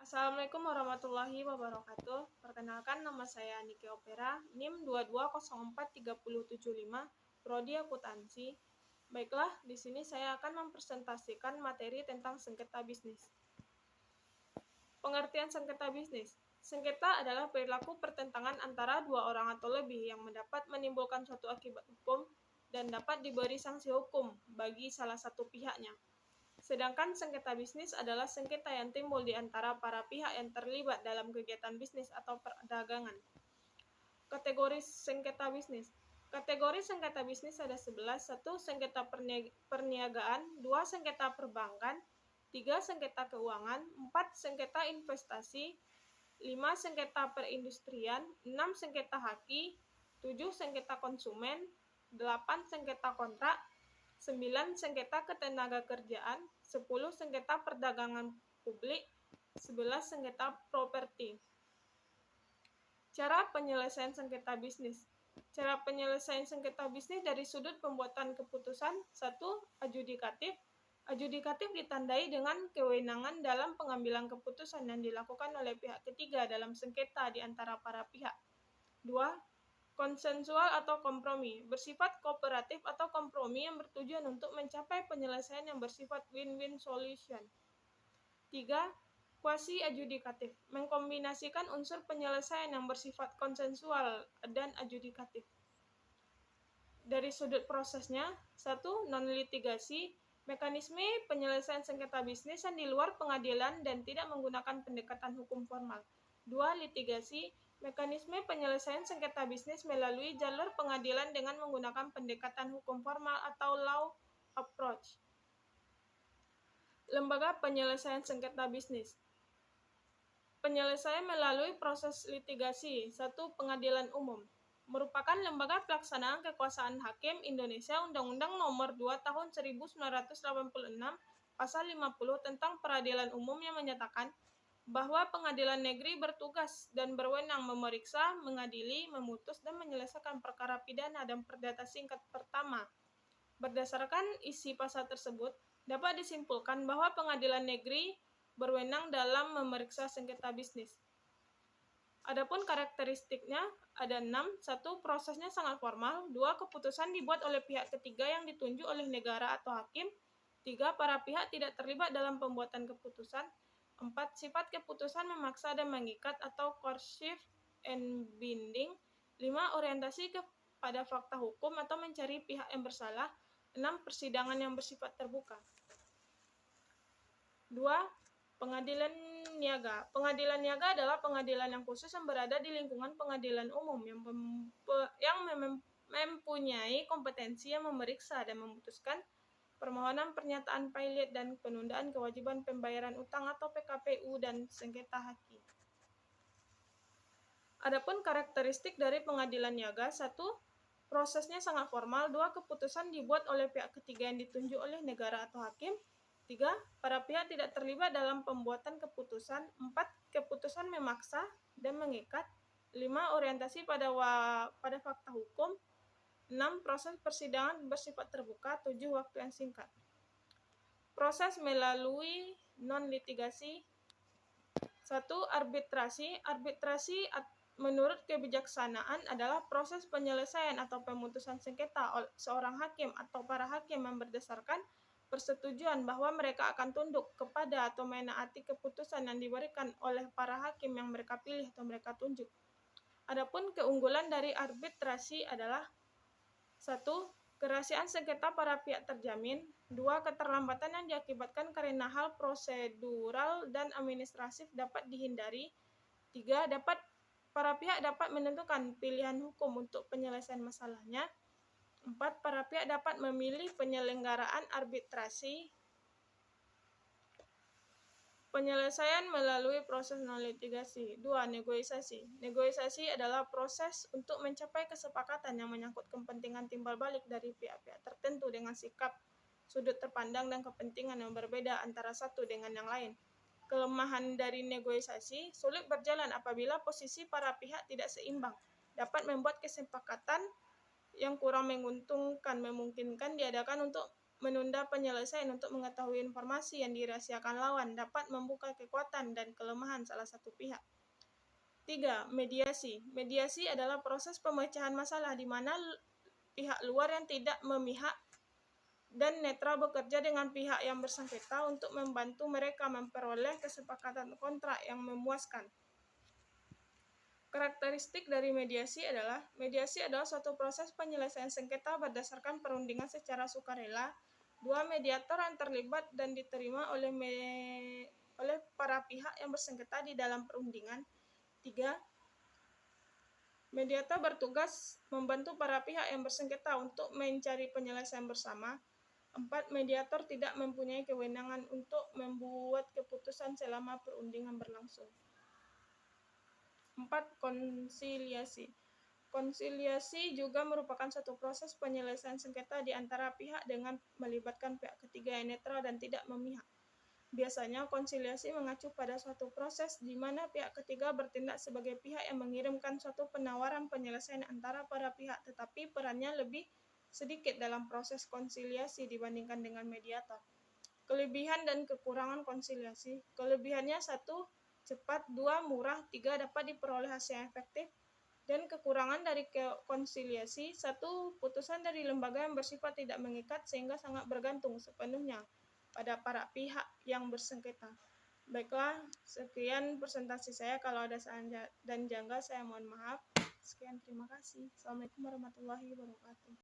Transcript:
Assalamualaikum warahmatullahi wabarakatuh. Perkenalkan, nama saya Nike Opera, NIM 22043075, Prodi Akuntansi. Baiklah, di sini saya akan mempresentasikan materi tentang sengketa bisnis. Pengertian sengketa bisnis. Sengketa adalah perilaku pertentangan antara dua orang atau lebih yang dapat menimbulkan suatu akibat hukum dan dapat diberi sanksi hukum bagi salah satu pihaknya. Sedangkan sengketa bisnis adalah sengketa yang timbul di antara para pihak yang terlibat dalam kegiatan bisnis atau perdagangan. Kategori sengketa bisnis. Kategori sengketa bisnis ada 11. 1. Sengketa perniagaan. 2. Sengketa perbankan. 3. Sengketa keuangan. 4. Sengketa investasi. 5. Sengketa perindustrian. 6. Sengketa haki. 7. Sengketa konsumen. 8. Sengketa kontrak. 9. Sengketa ketenagakerjaan. 10. Sengketa perdagangan publik. 11. Sengketa properti. Cara penyelesaian sengketa bisnis. Cara penyelesaian sengketa bisnis dari sudut pembuatan keputusan. 1. Adjudikatif. Adjudikatif ditandai dengan kewenangan dalam pengambilan keputusan yang dilakukan oleh pihak ketiga dalam sengketa di antara para pihak. 2. Konsensual atau kompromi, bersifat kooperatif atau kompromi yang bertujuan untuk mencapai penyelesaian yang bersifat win-win solution. 3. Kuasi adjudikatif, mengkombinasikan unsur penyelesaian yang bersifat konsensual dan adjudikatif. Dari sudut prosesnya, 1. Non-litigasi, mekanisme penyelesaian sengketa bisnis yang di luar pengadilan dan tidak menggunakan pendekatan hukum formal. 2. Litigasi, mekanisme penyelesaian sengketa bisnis melalui jalur pengadilan dengan menggunakan pendekatan hukum formal atau law approach. Lembaga penyelesaian sengketa bisnis. Penyelesaian melalui proses litigasi. 1. Pengadilan umum. Merupakan lembaga pelaksanaan kekuasaan hakim Indonesia Undang-Undang Nomor 2 Tahun 1986 Pasal 50 tentang peradilan umum yang menyatakan bahwa pengadilan negeri bertugas dan berwenang memeriksa, mengadili, memutus, dan menyelesaikan perkara pidana dan perdata tingkat pertama. Berdasarkan isi pasal tersebut, dapat disimpulkan bahwa pengadilan negeri berwenang dalam memeriksa sengketa bisnis. Adapun karakteristiknya ada 6. 1. Prosesnya sangat formal. 2. Keputusan dibuat oleh pihak ketiga yang ditunjuk oleh negara atau hakim. 3. Para pihak tidak terlibat dalam pembuatan keputusan. 4. Sifat keputusan memaksa dan mengikat atau coercive and binding. 5. Orientasi kepada fakta hukum atau mencari pihak yang bersalah. 6. Persidangan yang bersifat terbuka. 2. Pengadilan niaga. Pengadilan niaga adalah pengadilan yang khusus yang berada di lingkungan pengadilan umum yang mempunyai kompetensi yang memeriksa dan memutuskan permohonan pernyataan pilot dan penundaan kewajiban pembayaran utang atau PKPU dan sengketa haki. Adapun karakteristik dari pengadilan niaga. 1. Prosesnya sangat formal. 2. Keputusan dibuat oleh pihak ketiga yang ditunjuk oleh negara atau hakim. 3. Para pihak tidak terlibat dalam pembuatan keputusan. 4. Keputusan memaksa dan mengikat. 5. Orientasi pada fakta hukum. 6. Proses persidangan bersifat terbuka. 7. Waktu yang singkat. Proses melalui non-litigasi. 1. Arbitrasi. Arbitrasi menurut kebijaksanaan adalah proses penyelesaian atau pemutusan sengketa oleh seorang hakim atau para hakim yang berdasarkan persetujuan bahwa mereka akan tunduk kepada atau menaati keputusan yang diberikan oleh para hakim yang mereka pilih atau mereka tunjuk. Adapun keunggulan dari arbitrasi adalah 1. Kerahasiaan sengketa para pihak terjamin. 2. Keterlambatan yang diakibatkan karena hal prosedural dan administratif dapat dihindari. 3. Para pihak dapat menentukan pilihan hukum untuk penyelesaian masalahnya. 4. Para pihak dapat memilih penyelenggaraan arbitrasi. Penyelesaian melalui proses non-litigasi. 2. Negosiasi. Negosiasi adalah proses untuk mencapai kesepakatan yang menyangkut kepentingan timbal balik dari pihak-pihak tertentu dengan sikap, sudut terpandang, dan kepentingan yang berbeda antara satu dengan yang lain. Kelemahan dari negosiasi sulit berjalan apabila posisi para pihak tidak seimbang, dapat membuat kesepakatan yang kurang menguntungkan, memungkinkan diadakan untuk menunda penyelesaian untuk mengetahui informasi yang dirahasiakan lawan, dapat membuka kekuatan dan kelemahan salah satu pihak. 3. Mediasi. Mediasi adalah proses pemecahan masalah di mana pihak luar yang tidak memihak dan netral bekerja dengan pihak yang bersengketa untuk membantu mereka memperoleh kesepakatan kontrak yang memuaskan. Karakteristik dari mediasi adalah suatu proses penyelesaian sengketa berdasarkan perundingan secara sukarela. 2. Mediator yang terlibat dan diterima oleh para pihak yang bersengketa di dalam perundingan. 3. Mediator bertugas membantu para pihak yang bersengketa untuk mencari penyelesaian bersama. 4. Mediator tidak mempunyai kewenangan untuk membuat keputusan selama perundingan berlangsung. 4. Konsiliasi. Konsiliasi juga merupakan suatu proses penyelesaian sengketa di antara pihak dengan melibatkan pihak ketiga yang netral dan tidak memihak. Biasanya konsiliasi mengacu pada suatu proses di mana pihak ketiga bertindak sebagai pihak yang mengirimkan suatu penawaran penyelesaian antara para pihak, tetapi perannya lebih sedikit dalam proses konsiliasi dibandingkan dengan mediator. Kelebihan dan kekurangan konsiliasi. Kelebihannya 1. Cepat, 2. Murah, 3. Dapat diperoleh hasil yang efektif. Dan kekurangan dari konsiliasi, 1. Putusan dari lembaga yang bersifat tidak mengikat sehingga sangat bergantung sepenuhnya pada para pihak yang bersengketa. Baiklah, sekian presentasi saya. Kalau ada salah dan janggal, saya mohon maaf. Sekian, terima kasih. Assalamualaikum warahmatullahi wabarakatuh.